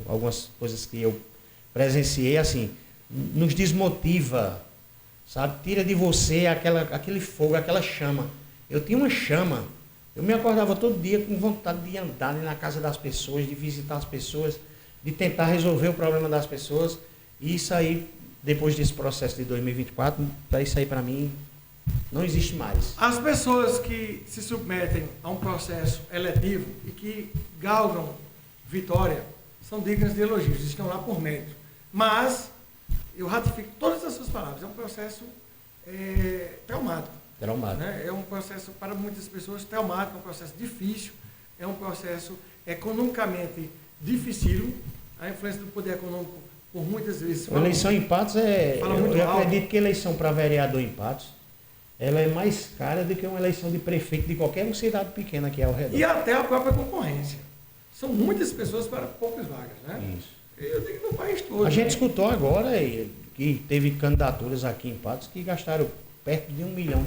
algumas coisas que eu presenciei, assim, nos desmotiva, sabe? Tira de você aquele fogo, aquela chama. Eu tinha uma chama, eu me acordava todo dia com vontade de andar na casa das pessoas, de visitar as pessoas, de tentar resolver o problema das pessoas. E isso aí, depois desse processo de 2024, isso aí para mim não existe mais. As pessoas que se submetem a um processo eletivo e que galgam vitória são dignas de elogios, estão lá por mérito. Mas eu ratifico todas as suas palavras, é um processo traumático. Né? É um processo, para muitas pessoas, traumático, é um processo difícil, é um processo economicamente dificílimo. A influência do poder econômico, por muitas vezes... A eleição em Patos eu acredito que a eleição para vereador em Patos, ela é mais cara do que uma eleição de prefeito de qualquer cidade pequena que é ao redor. E até a própria concorrência. São muitas pessoas para poucas vagas, né? Isso. Eu digo no país todo. A gente escutou agora que teve candidaturas aqui em Patos que gastaram perto de R$1 milhão.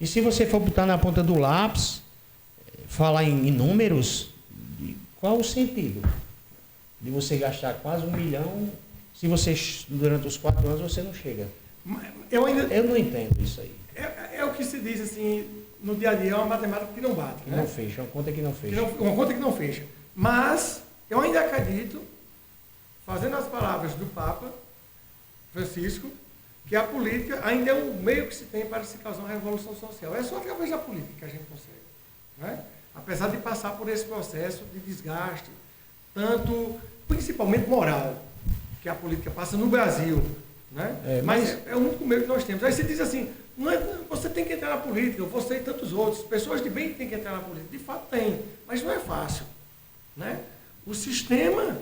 E se você for botar na ponta do lápis, falar em números, qual o sentido de você gastar quase R$1 milhão se você, durante os 4 anos, você não chega? Eu não entendo isso aí. É o que se diz assim, no dia a dia, é uma matemática que não bate. Não fecha, é uma conta que não fecha. Uma conta que não fecha. Mas eu ainda acredito, fazendo as palavras do Papa Francisco, que a política ainda é um meio que se tem para se causar uma revolução social. É só através da política que a gente consegue. Né? Apesar de passar por esse processo de desgaste, tanto, principalmente moral, que a política passa no Brasil. Né? Mas é o único meio que nós temos. Aí você diz assim, você tem que entrar na política, você e tantos outros, pessoas de bem têm que entrar na política. De fato tem, mas não é fácil. Né? O sistema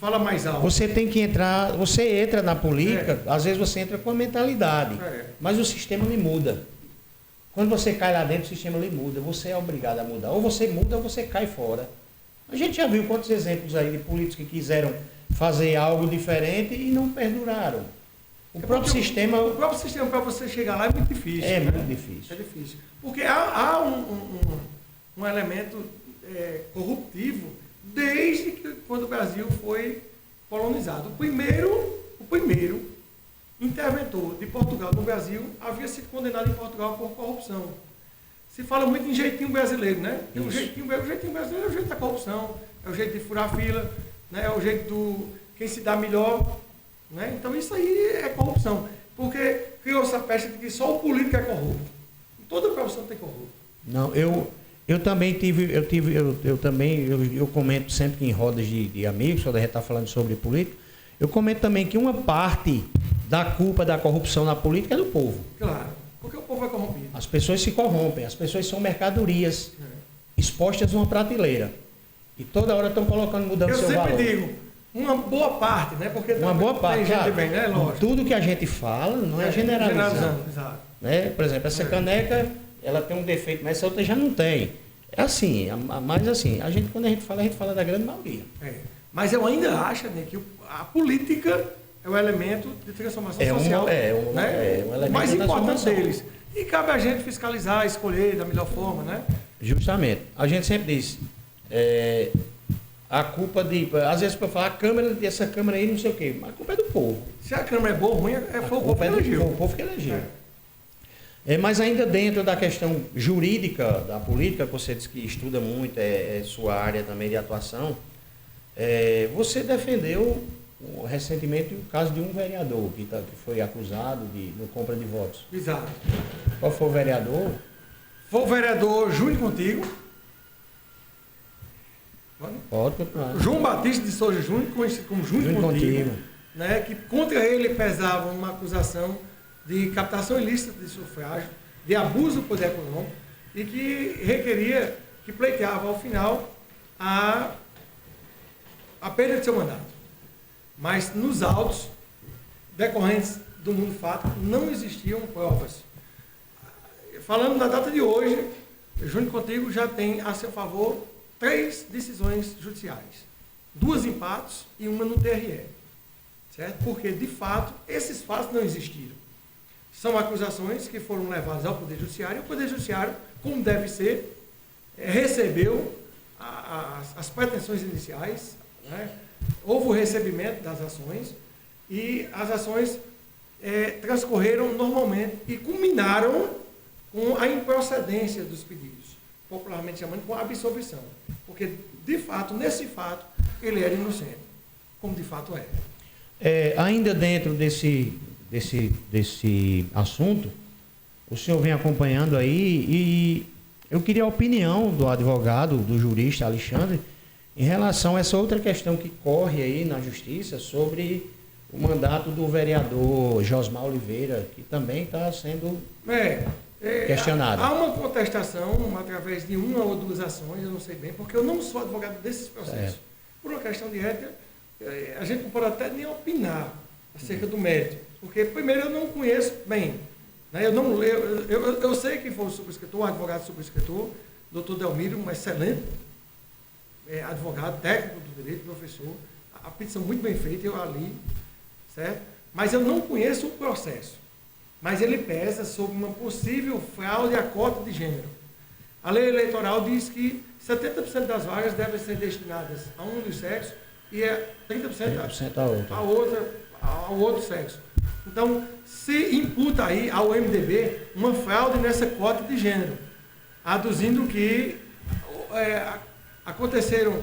fala mais alto. Você tem que entrar, você entra na política, às vezes você entra com a mentalidade, mas o sistema lhe muda. Quando você cai lá dentro, o sistema lhe muda, você é obrigado a mudar. Ou você muda ou você cai fora. A gente já viu quantos exemplos aí de políticos que quiseram fazer algo diferente e não perduraram. O próprio sistema para você chegar lá é muito difícil. É muito difícil. É difícil. Porque há um elemento corruptivo desde que quando o Brasil foi colonizado. O primeiro interventor de Portugal no Brasil havia sido condenado em Portugal por corrupção. Se fala muito em jeitinho brasileiro, né? O jeitinho brasileiro é o jeito da corrupção, é o jeito de furar fila, né? É o jeito do quem se dá melhor. Né? Então isso aí é corrupção, porque criou essa pecha de que só o político é corrupto. Toda profissão tem corrupto. Não, eu também eu comento sempre que em rodas de amigos, quando a gente está falando sobre política, eu comento também que uma parte da culpa da corrupção na política é do povo. Claro, porque o povo é corrompido. As pessoas se corrompem, as pessoas são mercadorias expostas numa prateleira. E toda hora estão colocando, mudando seu valor. Eu sempre digo, uma boa parte, né? Porque uma boa parte, tem gente bem, né? Lógico. Tudo que a gente fala não é generalizando. Exato. Né? Por exemplo, essa caneca, ela tem um defeito, mas essa outra já não tem. É assim, mas assim, quando a gente fala da grande maioria. Mas eu ainda acho, né, que a política é o elemento de transformação social. Um elemento mais importante deles. E cabe a gente fiscalizar, escolher da melhor forma, né? Justamente. A gente sempre diz, a culpa às vezes para falar essa câmera aí não sei o quê, mas a culpa é do povo. Se a câmera é boa ou ruim, foi o povo que elegeu. Foi o povo que elegeu. Mas ainda dentro da questão jurídica da política, que você disse que estuda muito, é sua área também de atuação, você defendeu recentemente o caso de um vereador que foi acusado de compra de votos. Exato. Qual foi o vereador? Foi o vereador Júnior Contigo. Pode continuar. João Batista de Souza Júnior, conhecido como Júnior Contigo, né, que contra ele pesava uma acusação de captação ilícita de sufrágio, de abuso do poder econômico, e que pleiteava ao final a perda de seu mandato. Mas nos autos decorrentes do mundo fato não existiam provas. Falando da data de hoje, Júnior Contigo já tem a seu favor 3 decisões judiciais, 2 empates e uma no TRE, certo? Porque, de fato, esses fatos não existiram. São acusações que foram levadas ao Poder Judiciário, e o Poder Judiciário, como deve ser, recebeu as pretensões iniciais, né? Houve o recebimento das ações e as ações transcorreram normalmente e culminaram com a improcedência dos pedidos, popularmente chamando com a absolvição. Porque, de fato, nesse fato, ele era inocente, como de fato é. Ainda dentro desse assunto, o senhor vem acompanhando aí e eu queria a opinião do advogado, do jurista Alexandre, em relação a essa outra questão que corre aí na justiça sobre o mandato do vereador Josmar Oliveira, que também está sendo questionado. Há uma contestação através de uma ou duas ações, eu não sei bem, porque eu não sou advogado desses processos. Por uma questão de ética, a gente não pode até nem opinar acerca do mérito, porque primeiro eu não conheço bem. Né? Eu sei quem foi o subscritor, o advogado subscritor, doutor Delmiro, um excelente advogado, técnico do direito, professor, a petição muito bem feita, eu a li, certo? Mas eu não conheço o processo. Mas ele pesa sobre uma possível fraude à cota de gênero. A lei eleitoral diz que 70% das vagas devem ser destinadas a um dos sexos e 30% ao outro sexo. Então, se imputa aí ao MDB uma fraude nessa cota de gênero, aduzindo que aconteceram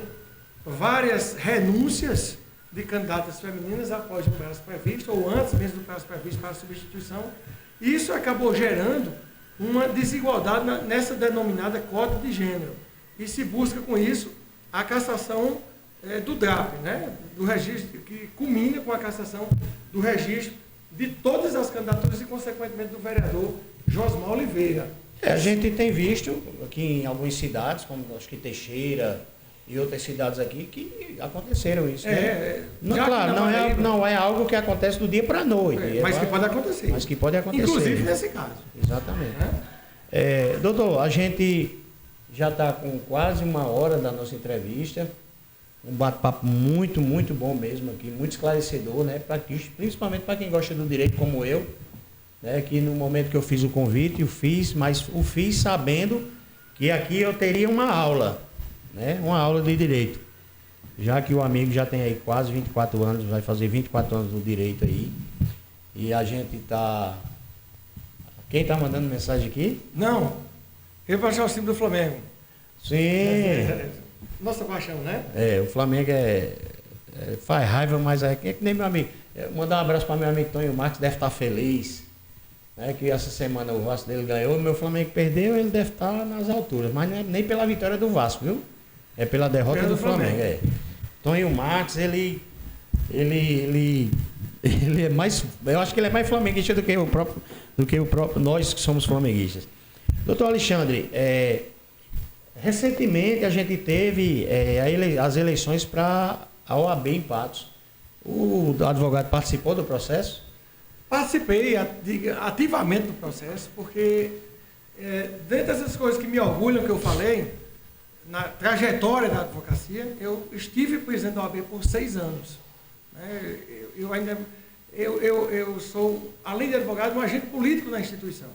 várias renúncias de candidatas femininas após o prazo previsto, ou antes mesmo do prazo previsto para a substituição. Isso acabou gerando uma desigualdade nessa denominada cota de gênero. E se busca com isso a cassação do DRAP, né? Do registro, que culmina com a cassação do registro de todas as candidaturas e, consequentemente, do vereador Josmar Oliveira. A gente tem visto aqui em algumas cidades, como acho que Teixeira e outras cidades aqui, que aconteceram isso. Claro, não é algo que acontece do dia para a noite. Mas que pode acontecer. Mas que pode acontecer. Inclusive nesse caso. Exatamente. Doutor, a gente já está com quase uma hora da nossa entrevista. Um bate-papo muito, muito bom mesmo aqui, muito esclarecedor, né? Principalmente para quem gosta do direito como eu. Que no momento que eu fiz o convite, mas o fiz sabendo que aqui eu teria uma aula, né? Uma aula de direito. Já que o amigo já tem aí quase 24 anos, vai fazer 24 anos no direito aí. E a gente está... Quem está mandando mensagem aqui? Não, eu vou achar o time do Flamengo. Sim. Nossa paixão, né? O Flamengo faz raiva, mas é que nem meu amigo. Mandar um abraço para meu amigo Tonho Marques, deve estar feliz. Que essa semana o Vasco dele ganhou, o meu Flamengo perdeu, ele deve estar nas alturas, mas não é nem pela vitória do Vasco, viu? É pela derrota do Flamengo. Tonho Marques, ele é mais, eu acho que ele é mais flamenguista do que o próprio nós que somos flamenguistas. Doutor Alexandre, recentemente a gente teve as eleições para a OAB em Patos. O advogado participou do processo? Participei ativamente do processo, porque dentro dessas coisas que me orgulham, que eu falei, na trajetória da advocacia, eu estive presidente da OAB por 6 anos. Né? Eu sou, além de advogado, um agente político na instituição.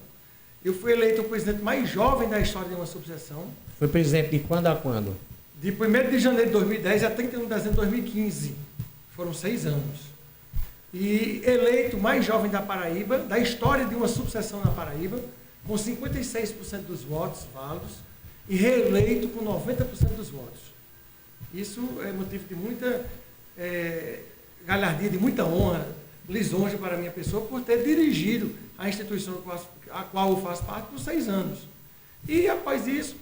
Eu fui eleito o presidente mais jovem da história de uma subseção. Foi presidente de quando a quando? De 1º de janeiro de 2010 a 31 de dezembro de 2015. Foram 6 anos. E eleito mais jovem da Paraíba, da história de uma subseção na Paraíba, com 56% dos votos válidos, e reeleito com 90% dos votos. Isso é motivo de muita galhardia, de muita honra, lisonja para a minha pessoa, por ter dirigido a instituição a qual eu faço parte por 6 anos. E após isso,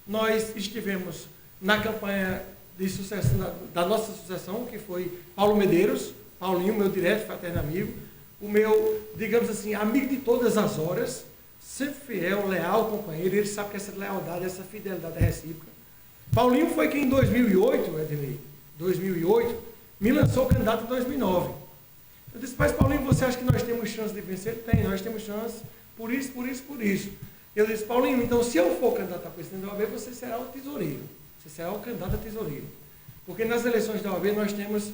nós estivemos na campanha de sucessão, da nossa sucessão, que foi Paulo Medeiros, Paulinho, meu direto fraterno amigo, o meu, digamos assim, amigo de todas as horas, sempre fiel, leal companheiro, ele sabe que essa lealdade, essa fidelidade é recíproca. Paulinho foi quem em 2008, Ednei, 2008, me lançou candidato em 2009. Eu disse, mas Paulinho, você acha que nós temos chance de vencer? Tem, nós temos chance, por isso, por isso, por isso. Eu disse, Paulinho, então se eu for candidato a presidente da OAB, você será o tesoureiro, você será o candidato a tesoureiro. Porque nas eleições da OAB nós temos...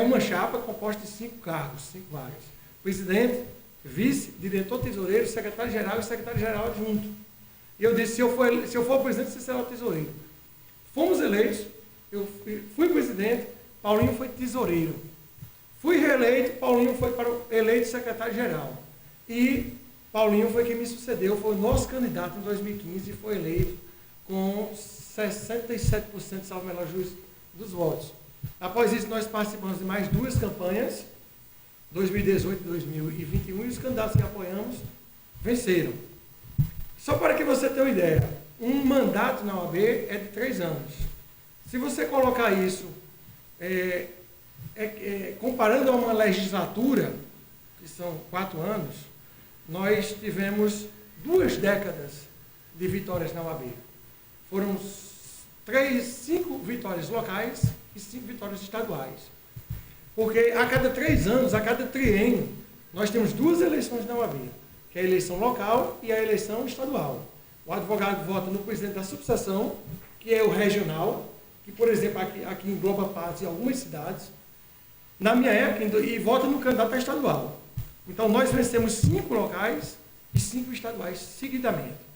uma chapa composta de 5 cargos, 5 vagas. Presidente, vice, diretor tesoureiro, secretário-geral e secretário-geral adjunto. E eu disse, se eu for presidente, você será o tesoureiro. Fomos eleitos, Eu fui presidente, Paulinho foi tesoureiro. Fui reeleito, Paulinho foi eleito secretário-geral. E Paulinho foi quem me sucedeu, foi o nosso candidato em 2015 e foi eleito com 67%, salvo melhor juízo, dos votos. Após isso, nós participamos de mais 2 campanhas, 2018 e 2021, e os candidatos que apoiamos venceram. Só para que você tenha uma ideia, um mandato na OAB é de 3 anos. Se você colocar isso, comparando a uma legislatura, que são 4 anos, nós tivemos 2 décadas de vitórias na OAB. Foram 5 vitórias locais e 5 vitórias estaduais. Porque a cada 3 anos, a cada triênio, nós temos 2 eleições na OAB, que é a eleição local e a eleição estadual. O advogado vota no presidente da subseção, que é o regional, que, por exemplo, aqui engloba partes em algumas cidades, na minha época, e vota no candidato a estadual. Então, nós vencemos 5 locais e 5 estaduais seguidamente.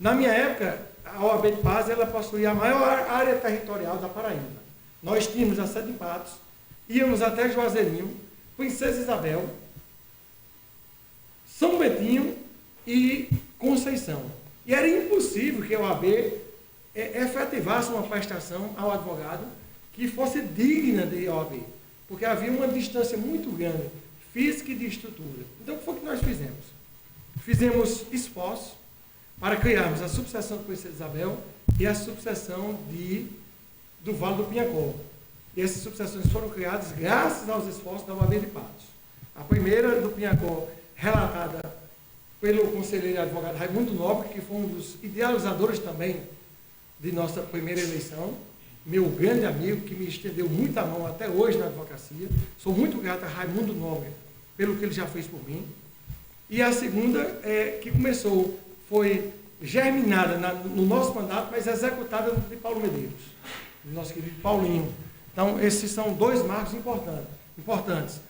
Na minha época, a OAB de Paz, ela possuía a maior área territorial da Paraíba. Nós tínhamos a sede em Patos, íamos até Juazeirinho, Princesa Isabel, São Bentinho e Conceição. E era impossível que a OAB efetivasse uma prestação ao advogado que fosse digna de OAB, porque havia uma distância muito grande, física e de estrutura. Então, o que foi que nós fizemos? Fizemos esforço para criarmos a subseção de Princesa Isabel e a subseção do Vale do Pinhacó. E essas subseções foram criadas graças aos esforços da OAB de Patos. A primeira do Pinhacó, relatada pelo conselheiro e advogado Raimundo Nobre, que foi um dos idealizadores também de nossa primeira eleição, meu grande amigo, que me estendeu muita mão até hoje na advocacia. Sou muito grato a Raimundo Nobre pelo que ele já fez por mim. E a segunda, que foi germinada no nosso mandato, mas executada de Paulo Medeiros, do nosso querido Paulinho. Então, esses são 2 marcos importantes.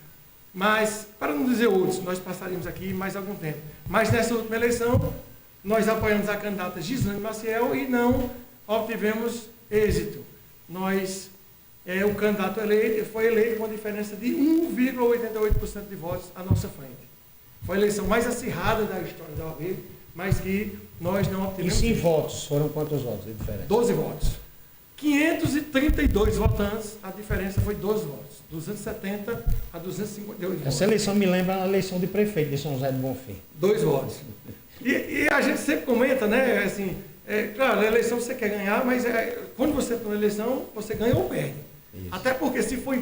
Mas, para não dizer outros, nós passaríamos aqui mais algum tempo. Mas nessa última eleição, nós apoiamos a candidata Gislane Maciel e não obtivemos êxito. O candidato foi eleito com a diferença de 1,88% de votos à nossa frente. Foi a eleição mais acirrada da história da OAB, mas que nós não obtivemos. Isso em votos, foram quantos votos de diferença? 12 votos. 532 votantes, a diferença foi 12 votos. 270 a 258 votos. Essa eleição me lembra a eleição de prefeito de São José do Bonfim. 2 votos. E a gente sempre comenta, né, assim, claro, a eleição você quer ganhar, mas quando você está na eleição, você ganha ou perde. Isso. Até porque se for